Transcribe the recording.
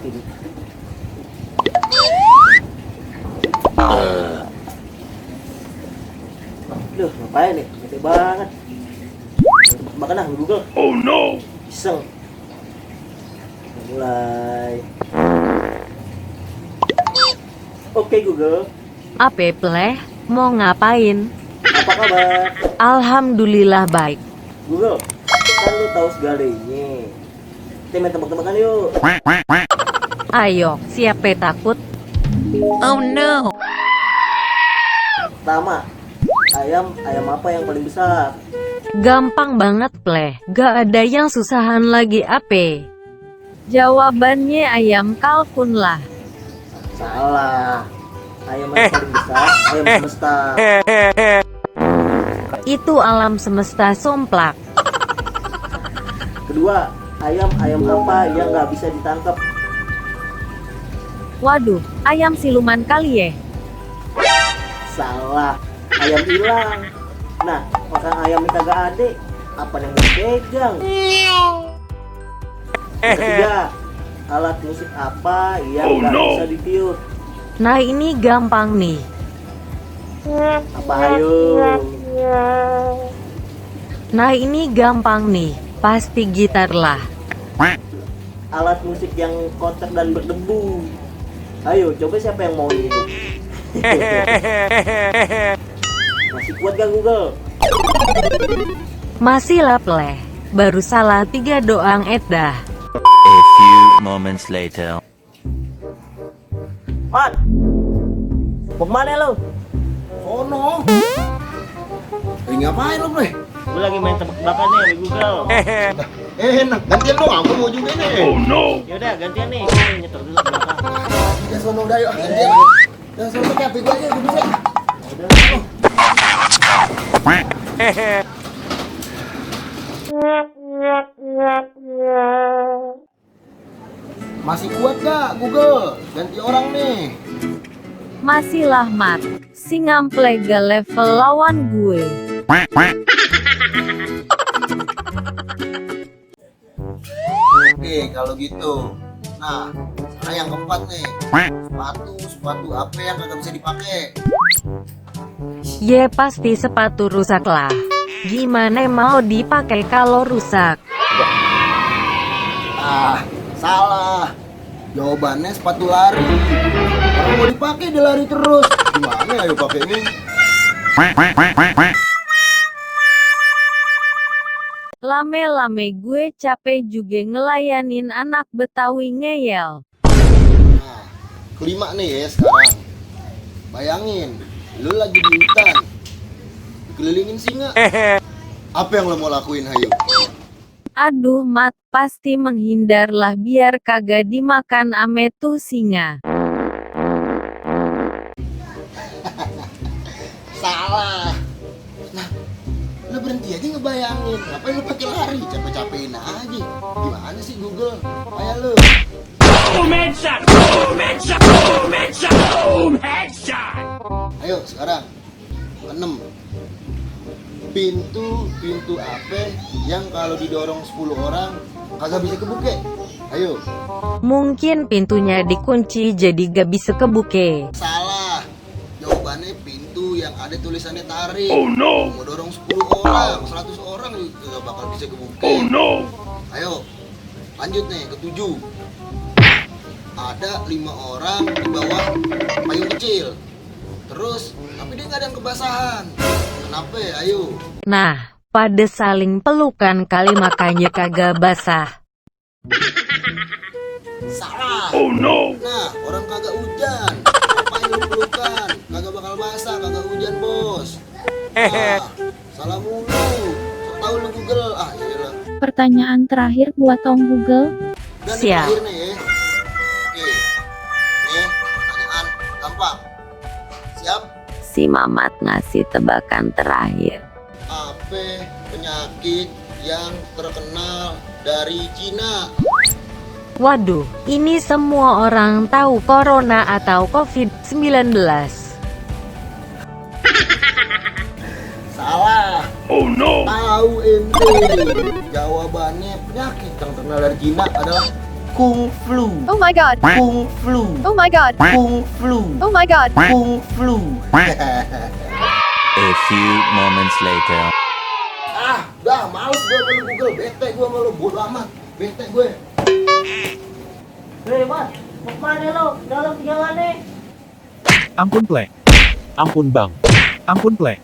mati nih. Duh, ngapain nih? Bete banget. Makan ah, Google. Oh no. Iseng. Mulai. Oke Google, Ape pleh, mau ngapain? apa kabar? Alhamdulillah baik. Google, kan lu tahu segala ini. Kita main tebak-tebakan yuk. Ayo, siapa takut? Oh no. Pertama, ayam apa yang paling besar? Gampang banget pleh, gak ada yang susahan lagi Ape. Jawabannya ayam kalkun lah. Salah. Ayam yang paling besar, ayam semesta. Itu alam semesta somplak. Kedua, ayam apa yang nggak bisa ditangkap? Waduh, ayam siluman kali ya? Salah. Ayam hilang. Nah, makan ayam yang kagak ada, apa yang mau dipegang? Ketiga, alat musik apa yang nggak bisa ditiup? Nah ini gampang nih. Apa ayo? Nah ini gampang nih, pasti gitar lah. Alat musik yang kotak dan berdebu. Ayo, coba siapa yang mau ini? Masih kuat gak Google? Masih lah pleh, baru salah 3 doang edah. A few moments later. Mat, mau kemana lo? Sono. Ngapain lo, Bre? Gue lagi main tebak-tebakan nih di Google. Enak, gantian dong, aku mau juga nih. Oh no. Yaudah, gantian nih. Gue nyetor dulu ke belakang. Ya sono udah yuk, gantian. Ya sono capek gue aja, gue bisa. Masih kuat gak, Google? Ganti orang nih. Masih lah mat, si ngample gak level lawan gue. Oke, kalau gitu. Nah, sekarang yang keempat nih. Sepatu apa yang kagak bisa dipakai? Ye pasti sepatu rusak lah. Gimana mau dipakai kalau rusak? Ah, salah. Jawabannya sepatu lari. Kalau mau dipakai dia lari terus. Gimana ayo pakai ini? Lame-lame gue capek juga ngelayanin anak Betawi ngeyel. Nah, kelima nih ya sekarang. Bayangin, lu lagi di hutan, dikelilingin singa. Apa yang lo mau lakuin, hayu? Aduh mat, pasti menghindarlah biar kagak dimakan ame tuh singa. Salah. Nah, lu berhenti aja ngebayangin. Ngapain lu pakai lari? Capek-capekin aja. Gimana sih Google? Kayak lu. Boom headshot. Boom headshot. Boom headshot. Boom headshot. Ayo sekarang. 6. Pintu apa yang kalau didorong 10 orang kagak bisa kebuka? Ayo. Mungkin pintunya dikunci jadi gak bisa kebuke. Salah. Jawabannya pintu yang ada tulisannya tarik. Oh no. Mau dorong 10 orang, 100 orang juga bakal bisa kebuka. Oh no. Ayo. Lanjut nih ke 7. Ada 5 orang di bawah payung kecil. Terus, tapi dia nggak ada yang kebasahan. Kenapa ya? Ayo. Nah, pada saling pelukan kali makanya kagak basah. Salah. Oh no. Nah, orang kagak hujan. Payung lu pelukan. Kagak bakal basah, kagak hujan, Bos. Nah, salah mulu. So tau lu Google. Ah, iyalah. Pertanyaan terakhir buat Om Google. Dan Siap. terakhir nih ya. Oke. Nih, pertanyaan gampang. Siap? Si Mamat ngasih tebakan terakhir. Apa penyakit yang terkenal dari Cina? Waduh, ini semua orang tahu corona atau COVID-19. Salah. Oh no. Tahu ente. Jawabannya penyakit yang terkenal dari Cina adalah Kung flu. Oh my god. Kung flu. Oh my god. Kung flu. Oh my god. Kung flu. A few moments later. Dah males gue sama lu Google, bete gue sama lu, bodo amat, bete gue. Hei, Mas. Mau kemana lo? Dalam tinggalan nih. Ampun plek. Ampun bang. Ampun plek.